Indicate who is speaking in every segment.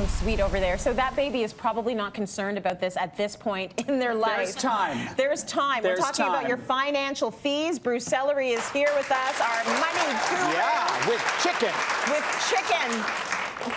Speaker 1: some sweet over there. So that baby is probably not concerned about this at this point in their life.
Speaker 2: There's time.
Speaker 1: There's time. We're talking about your financial fees. Bruce Sellery is here with us, our money guru.
Speaker 2: Yeah, with chicken.
Speaker 1: With chicken.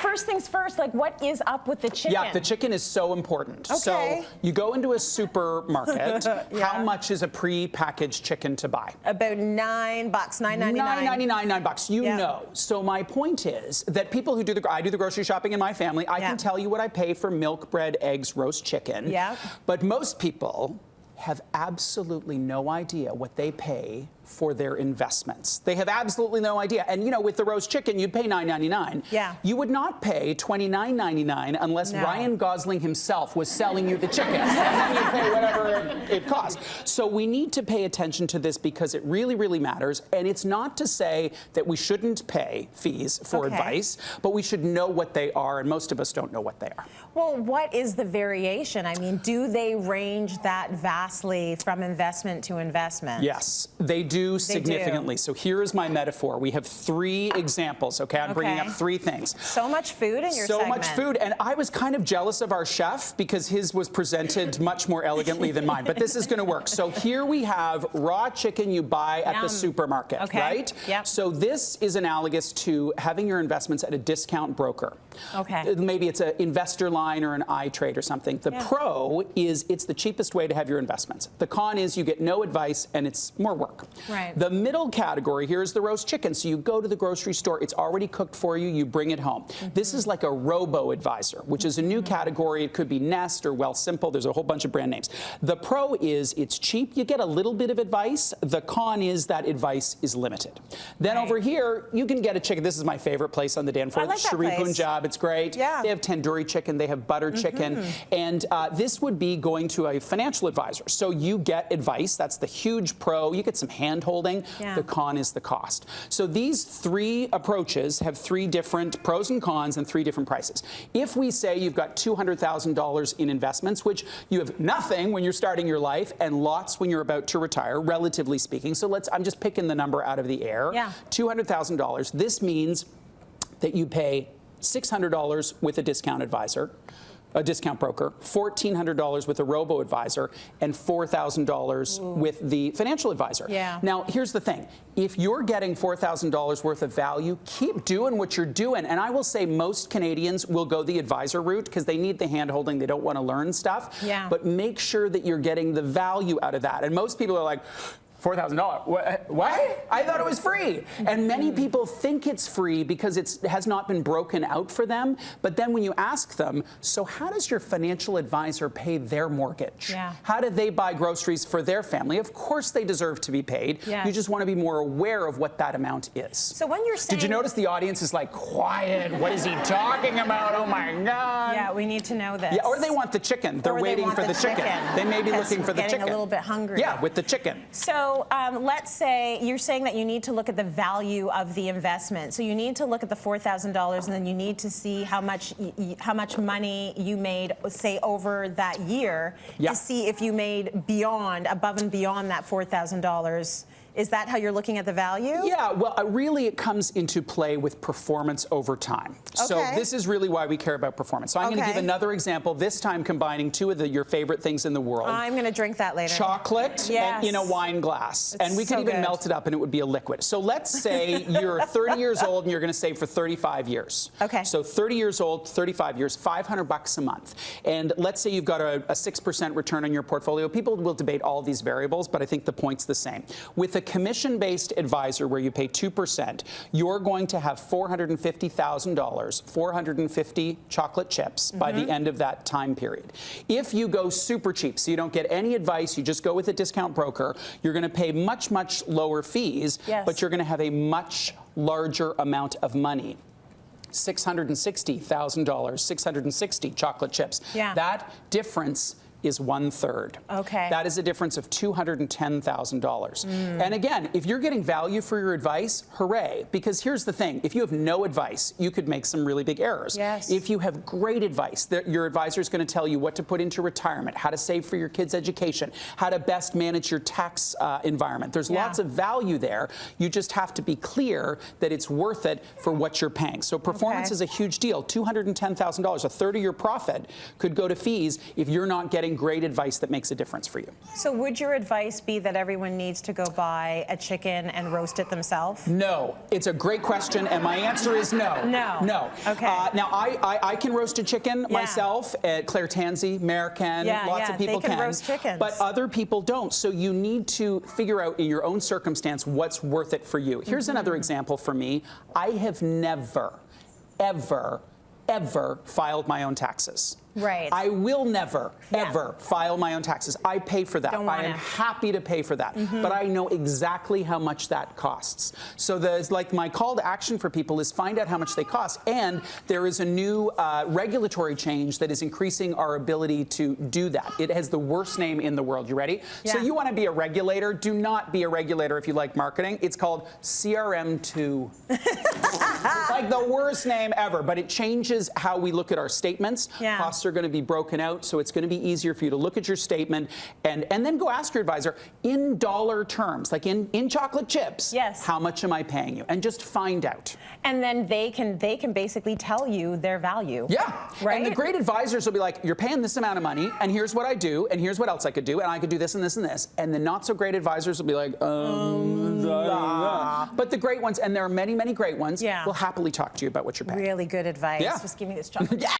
Speaker 1: First things first, like, what is up with the chicken?
Speaker 2: Yeah, the chicken is so important.
Speaker 1: Okay.
Speaker 2: So you go into a supermarket.
Speaker 1: Yeah.
Speaker 2: How much is a pre-packaged chicken to buy?
Speaker 1: About $9, $9.99.
Speaker 2: $9.99. You know. So my point is that people who do I do the grocery shopping in my family. I can tell you what I pay for milk, bread, eggs, roast chicken.
Speaker 1: Yeah.
Speaker 2: But most people have absolutely no idea what they pay for their investments. They have absolutely no idea. And, you know, with the roast chicken, you'd pay $9.99.
Speaker 1: Yeah.
Speaker 2: You would not pay $29.99 unless Ryan Gosling himself was selling you the chicken. And then you pay whatever it costs. So we need to pay attention to this because it really, really matters. And it's not to say that we shouldn't pay fees for advice, but we should know what they are, and most of us don't know what they are.
Speaker 1: Well, what is the variation? I mean, do they range that vastly from investment to investment?
Speaker 2: Yes, they do significantly. So here is my metaphor. We have 3 examples, okay? I'm bringing up 3 things.
Speaker 1: So much food in your segment.
Speaker 2: So much food, and I was kind of jealous of our chef because his was presented much more elegantly than mine, but this is going to work. So here we have raw chicken you buy at the supermarket, right?
Speaker 1: Yep.
Speaker 2: So this is analogous to having your investments at a discount broker.
Speaker 1: Okay.
Speaker 2: Maybe it's an investor line or an iTrade or something. The pro is it's the cheapest way to have your investments. The con is you get no advice and it's more work.
Speaker 1: Right.
Speaker 2: The middle category here is the roast chicken. So you go to the grocery store, it's already cooked for you, you bring it home. This is like a robo-advisor, which is a new category. It could be Nest or Well Simple. There's a whole bunch of brand names. The pro is it's cheap. You get a little bit of advice. The con is that advice is limited. Then over here, you can get a chicken. This is my favorite place on the Dan Ford. Shri Punjab. It's great.
Speaker 1: Yeah.
Speaker 2: They have tandoori chicken. They have butter chicken. And this would be going to a financial advisor. So you get advice. That's the huge pro. You get some hand-holding. The con is the cost. So these 3 approaches have 3 different pros and cons and 3 different prices. If we say you've got $200,000 in investments, which you have nothing when you're starting your life and lots when you're about to retire, relatively speaking. So I'm just picking the number out of the air. $200,000. This means that you pay $600 with a discount advisor, a discount broker, $1,400 with a robo-advisor, and $4,000 with the financial advisor. Now, here's the thing. If you're getting $4,000 worth of value, keep doing what you're doing. And I will say most Canadians will go the advisor route because they need the hand-holding. They don't want to learn stuff. But make sure that you're getting the value out of that. And most people are like, $4,000. What? I thought it was free. And many people think it's free because it has not been broken out for them. But then when you ask them, so how does your financial advisor pay their mortgage? How do they buy groceries for their family? Of course they deserve to be paid. You just want to be more aware of what that amount is.
Speaker 1: So when you're saying...
Speaker 2: Did you notice the audience is like, quiet, what is he talking about? Oh my God.
Speaker 1: Yeah, we need to know this.
Speaker 2: Yeah, or they want the chicken. They're waiting for the chicken. They may be looking for the chicken.
Speaker 1: Getting a little bit hungry.
Speaker 2: Yeah, with the chicken.
Speaker 1: So let's say you're saying that you need to look at the value of the investment. So you need to look at the $4,000, and then you need to see how much money you made, say, over that year, to see if you made above and beyond that $4,000. Is that how you're looking at the value? Yeah, well, really it comes into play with performance over time. So this is really why we care about performance. So I'm going to give another example, this time combining 2 of your favorite things in the world. I'm going to drink that later. Chocolate in a wine glass. And we could even melt it up and it would be a liquid. So let's say you're 30 years old and you're going to save for 35 years. So 30 years old, 35 years, $500 a month. And let's say you've got a 6% return on your portfolio. People will debate all these variables, but I think the point's the same. With a commission-based advisor where you pay 2%, you're going to have $450,000, 450 chocolate chips by the end of that time period. If you go super cheap, so you don't get any advice, you just go with a discount broker, you're going to pay much, much lower fees, but you're going to have a much larger amount of money. $660,000, 660 chocolate chips. That difference
Speaker 2: is 1/3.
Speaker 1: Okay.
Speaker 2: That is a difference of $210,000. And again, if you're getting value for your advice, hooray. Because here's the thing, if you have no advice, you could make some really big errors.
Speaker 1: Yes.
Speaker 2: If you have great advice, your advisor is going to tell you what to put into retirement, how to save for your kids' education, how to best manage your tax environment. There's lots of value there. You just have to be clear that it's worth it for what you're paying. So performance is a huge deal. $210,000, a third of your profit could go to fees if you're not getting great advice that makes a difference for you.
Speaker 1: So would your advice be that everyone needs to go buy a chicken and roast it themselves?
Speaker 2: No. It's a great question, and my answer is no.
Speaker 1: No.
Speaker 2: No.
Speaker 1: Okay.
Speaker 2: Now, I can roast a chicken myself. Claire Tansey, Mayor can, lots of people
Speaker 1: they can roast chickens.
Speaker 2: But other people don't. So you need to figure out in your own circumstance what's worth it for you. Here's another example for me. I have never, ever filed my own taxes.
Speaker 1: Right.
Speaker 2: I will never, ever file my own taxes. I pay for that. I am happy to pay for that. But I know exactly how much that costs. So there's like my call to action for people is find out how much they cost. And there is a new regulatory change that is increasing our ability to do that. It has the worst name in the world. You ready?
Speaker 1: Yeah.
Speaker 2: So you want to be a regulator? Do not be a regulator if you like marketing. It's called CRM2. Like the worst name ever. But it changes how we look at our statements. Costs are going to be broken out, so it's going to be easier for you to look at your statement and then go ask your advisor in dollar terms, like in chocolate chips.
Speaker 1: Yes.
Speaker 2: How much am I paying you? And just find out.
Speaker 1: And then they can basically tell you their value.
Speaker 2: Yeah.
Speaker 1: Right.
Speaker 2: And the great advisors will be like, you're paying this amount of money, and here's what I do, and here's what else I could do, and I could do this and this and this. And the not so great advisors will be like, But the great ones, and there are many, many great ones, will happily talk to you about what you're paying.
Speaker 1: Really good advice.
Speaker 2: Yeah.
Speaker 1: Just give me this chocolate.